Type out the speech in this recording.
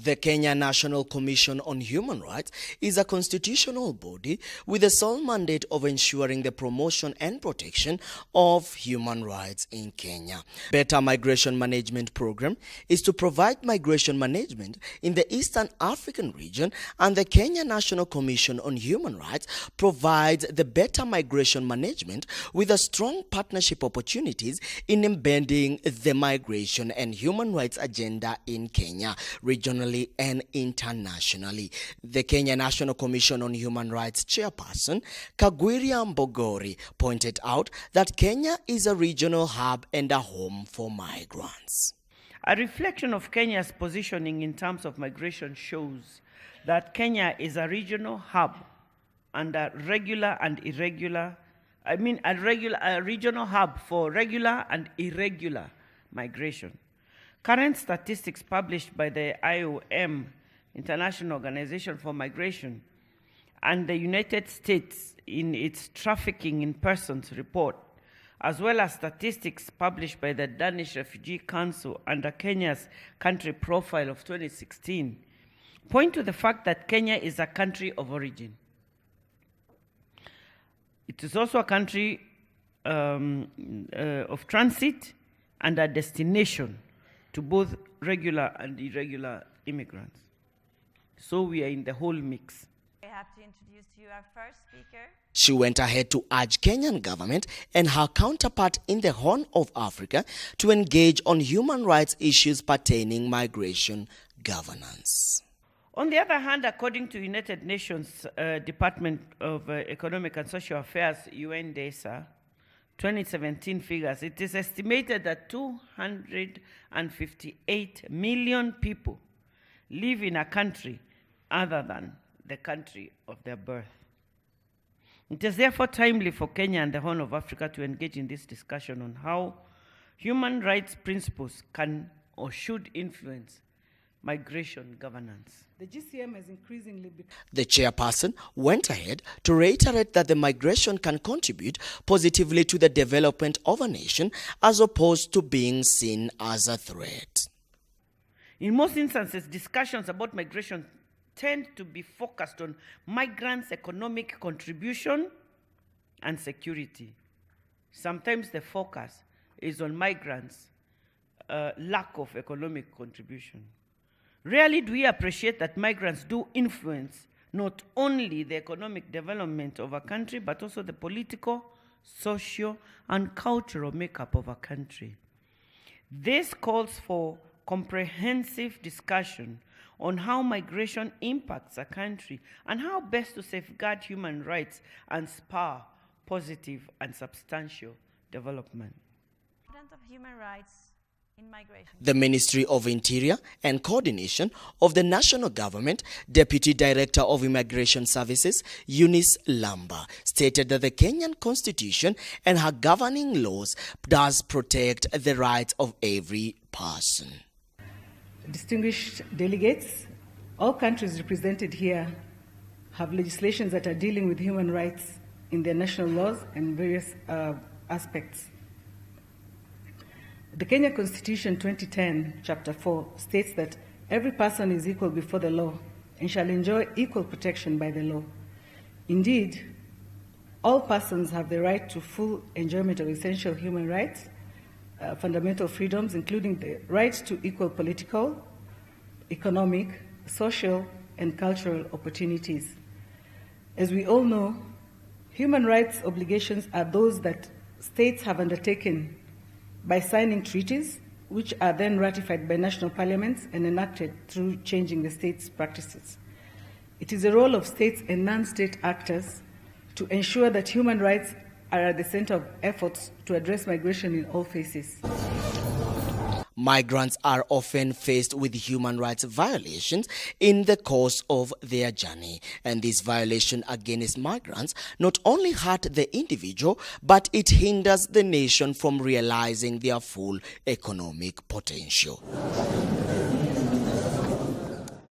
The Kenya National Commission on Human Rights is a constitutional body with the sole mandate of ensuring the promotion and protection of human rights in Kenya. Better Migration Management Program is to provide migration management in the Eastern African region, and the Kenya National Commission on Human Rights provides the better migration management with a strong partnership opportunities in embedding the migration and human rights agenda in Kenya, regionally and internationally. The Kenya National Commission on Human Rights chairperson, Kagwiria Mbogori, pointed out that Kenya is a regional hub and a home for migrants. A reflection of Kenya's positioning in terms of migration shows that Kenya is a regional hub and a regional hub for regular and irregular migration. Current statistics published by the IOM, International Organization for Migration, and the United States in its Trafficking in Persons report, as well as statistics published by the Danish Refugee Council under Kenya's country profile of 2016, point to the fact that Kenya is a country of origin. It is also a country of transit and a destination to both regular and irregular immigrants. So we are in the whole mix. I have to introduce to you our first speaker. She went ahead to urge Kenyan government and her counterpart in the Horn of Africa to engage on human rights issues pertaining migration governance. On the other hand, according to United Nations Department of Economic and Social Affairs, UNDESA, 2017 figures, it is estimated that 258 million people live in a country other than the country of their birth. It is therefore timely for Kenya and the Horn of Africa to engage in this discussion on how human rights principles can or should influence migration governance. The GCM has increasingly become... The chairperson went ahead to reiterate that the migration can contribute positively to the development of a nation as opposed to being seen as a threat. In most instances, discussions about migration tend to be focused on migrants' economic contribution and security. Sometimes the focus is on migrants' lack of economic contribution. Rarely do we appreciate that migrants do influence not only the economic development of a country, but also the political, social, and cultural makeup of a country. This calls for comprehensive discussion on how migration impacts a country and how best to safeguard human rights and spur positive and substantial development. Of human rights in migration. The Ministry of Interior and Coordination of the National Government, Deputy Director of Immigration Services, Eunice Lamba, stated that the Kenyan Constitution and her governing laws does protect the rights of every person. Distinguished delegates, all countries represented here have legislations that are dealing with human rights in their national laws and various aspects. The Kenya Constitution 2010, Chapter 4, states that every person is equal before the law and shall enjoy equal protection by the law. Indeed, all persons have the right to full enjoyment of essential human rights, fundamental freedoms, including the right to equal political, economic, social, and cultural opportunities. As we all know, human rights obligations are those that states have undertaken by signing treaties, which are then ratified by national parliaments and enacted through changing the state's practices. It is the role of states and non-state actors to ensure that human rights are at the center of efforts to address migration in all phases. Migrants are often faced with human rights violations in the course of their journey, and this violation against migrants not only hurt the individual, but it hinders the nation from realizing their full economic potential.